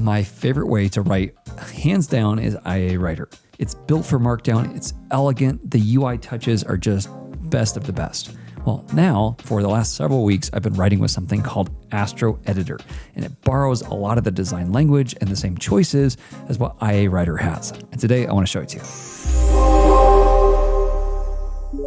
my favorite way to write, hands down, is IA Writer. It's built for Markdown. It's elegant. The UI touches are just best of the best. Well, now, for the last several weeks, I've been writing with something called Astro Editor, and it borrows a lot of the design language and the same choices as what IA Writer has. And today, I want to show it to you.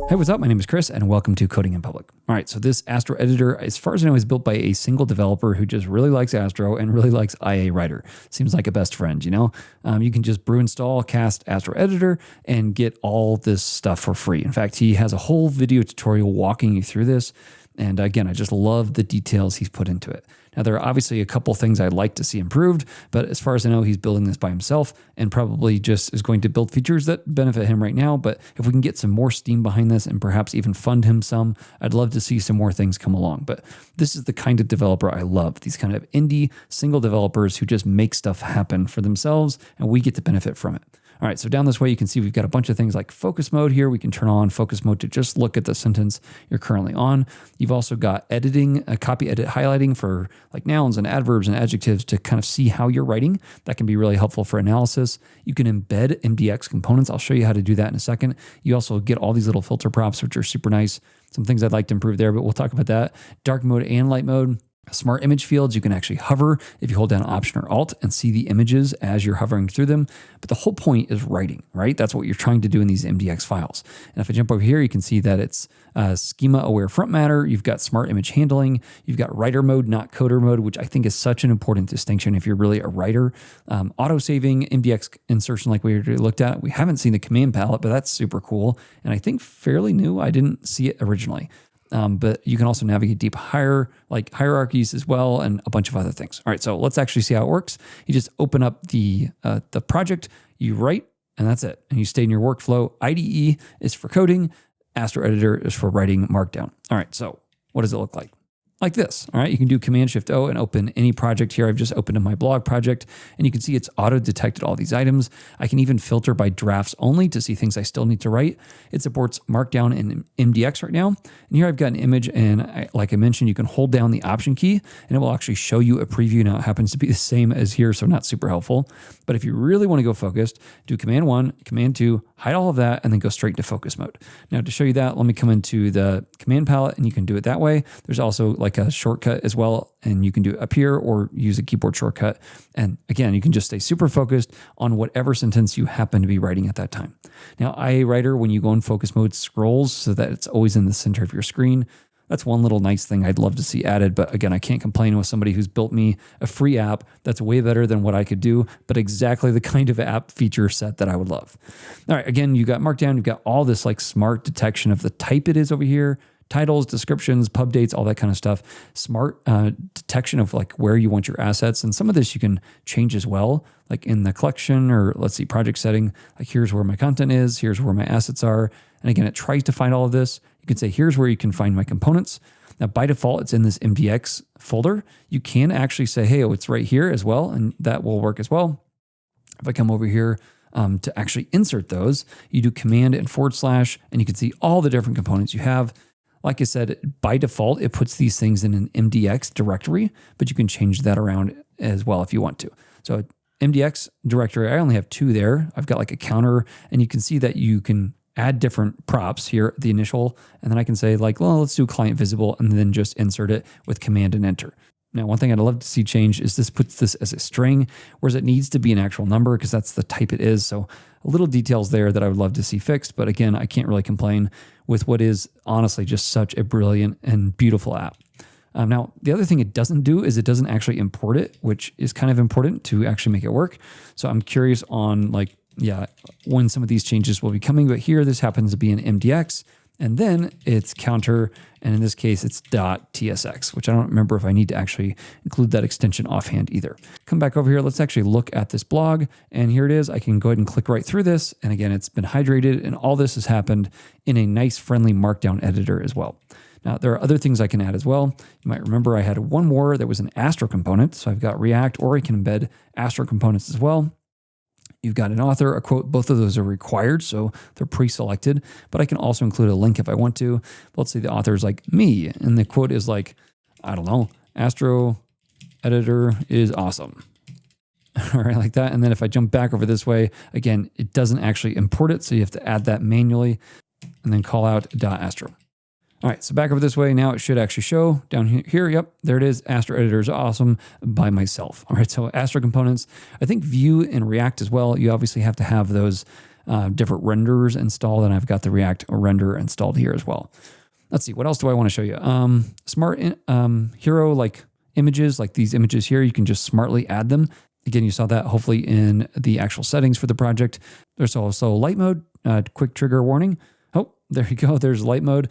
Hey, what's up? My name is Chris, and welcome to Coding in Public. All right, so this Astro Editor, as far as I know, is built by a single developer who just really likes Astro and really likes IA Writer. Seems like a best friend, you know? You can just brew install, cast Astro Editor, and get all this stuff for free. In fact, he has a whole video tutorial walking you through this. And again, I just love the details he's put into it. Now, there are obviously a couple things I'd like to see improved, but as far as I know, he's building this by himself and probably just is going to build features that benefit him right now. But if we can get some more steam behind this and perhaps even fund him some, I'd love to see some more things come along. But this is the kind of developer I love, these kind of indie single developers who just make stuff happen for themselves and we get to benefit from it. All right, so down this way, you can see we've got a bunch of things like focus mode here. We can turn on focus mode to just look at the sentence you're currently on. You've also got editing, copy edit highlighting for like nouns and adverbs and adjectives to kind of see how you're writing. That can be really helpful for analysis. You can embed MDX components. I'll show you how to do that in a second. You also get all these little filter props, which are super nice. Some things I'd like to improve there, but we'll talk about that. Dark mode and light mode. Smart image fields, you can actually hover if you hold down Option or Alt and see the images as you're hovering through them. But the whole point is writing, right? That's what you're trying to do in these MDX files. And if I jump over here, you can see that it's schema-aware front matter. You've got smart image handling. You've got writer mode, not coder mode, which I think is such an important distinction if you're really a writer. Auto-saving, MDX insertion like we already looked at. We haven't seen the command palette, but that's super cool. And I think fairly new. I didn't see it originally. But you can also navigate deep hierarchies as well, and a bunch of other things. All right, so let's actually see how it works. You just open up the project, you write, and that's it. And you stay in your workflow. IDE is for coding. Astro Editor is for writing Markdown. All right, so what does it look like? Like this, all right? You can do Command-Shift-O and open any project here. I've just opened my blog project, and you can see it's auto-detected all these items. I can even filter by drafts only to see things I still need to write. It supports Markdown and MDX right now. And here I've got an image, and like I mentioned, you can hold down the Option key, and it will actually show you a preview. Now, it happens to be the same as here, so not super helpful. But if you really want to go focused, do Command-1, Command-2, hide all of that, and then go straight to focus mode. Now, to show you that, let me come into the command palette, and you can do it that way. There's also like a shortcut as well, and you can do it up here or use a keyboard shortcut. And again, you can just stay super focused on whatever sentence you happen to be writing at that time. Now, IA Writer, when you go in focus mode, scrolls so that it's always in the center of your screen. That's one little nice thing I'd love to see added. But again, I can't complain with somebody who's built me a free app that's way better than what I could do, but exactly the kind of app feature set that I would love. All right, again, you got Markdown, you've got all this like smart detection of the type it is over here, titles, descriptions, pub dates, all that kind of stuff. Smart detection of like where you want your assets. And some of this you can change as well, like in the collection or let's see, project setting, like here's where my content is, here's where my assets are. And again, it tries to find all of this. You can say, here's where you can find my components. Now, by default, it's in this MDX folder. You can actually say, hey, oh, it's right here as well. And that will work as well. If I come over here to actually insert those, you do Command and / and you can see all the different components you have. Like I said, by default, it puts these things in an MDX directory, but you can change that around as well if you want to. So MDX directory, I only have 2 there. I've got like a counter, and you can see that you can add different props here, the initial, and then I can say like, well, let's do client visible, and then just insert it with Command and Enter. Now, one thing I'd love to see change is this puts this as a string, whereas it needs to be an actual number because that's the type it is. So little details there that I would love to see fixed. But again, I can't really complain with what is honestly just such a brilliant and beautiful app. Now, the other thing it doesn't do is it doesn't actually import it, which is kind of important to actually make it work. So I'm curious on when some of these changes will be coming. But here, this happens to be an MDX. And then it's counter, and in this case, it's .tsx, which I don't remember if I need to actually include that extension offhand either. Come back over here. Let's actually look at this blog. And here it is. I can go ahead and click right through this. And again, it's been hydrated, and all this has happened in a nice, friendly Markdown editor as well. Now, there are other things I can add as well. You might remember I had one more that was an Astro component. So I've got React, or I can embed Astro components as well. You've got an author, a quote. Both of those are required, so they're pre-selected. But I can also include a link if I want to. Let's say the author is like me, and the quote is like, I don't know, Astro Editor is awesome. all right, like that. And then if I jump back over this way, again, it doesn't actually import it. So you have to add that manually and then call out .astro. All right, so back over this way, now it should actually show down here. Yep, there it is. Astro Editor is awesome by myself. All right, so Astro components, I think Vue and React as well. You obviously have to have those different renderers installed, and I've got the React render installed here as well. Let's see, what else do I want to show you? Smart hero like images, like these images here, you can just smartly add them. Again, you saw that hopefully in the actual settings for the project. There's also light mode, quick trigger warning. Oh, there you go. There's light mode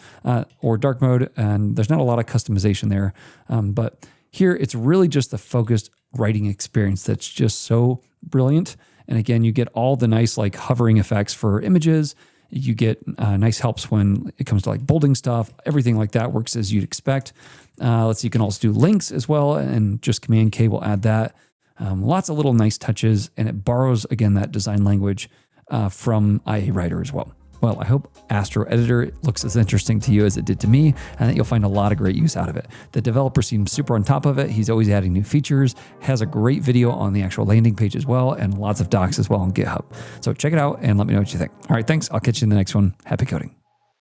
or dark mode, and there's not a lot of customization there. But here, it's really just the focused writing experience that's just so brilliant. And again, you get all the nice like hovering effects for images. You get nice helps when it comes to like bolding stuff. Everything like that works as you'd expect. Let's see, you can also do links as well, and just Command K will add that. Lots of little nice touches, and it borrows, again, that design language from IA Writer as well. Well, I hope Astro Editor looks as interesting to you as it did to me, and that you'll find a lot of great use out of it. The developer seems super on top of it. He's always adding new features, has a great video on the actual landing page as well, and lots of docs as well on GitHub. So check it out and let me know what you think. All right, thanks. I'll catch you in the next one. Happy coding.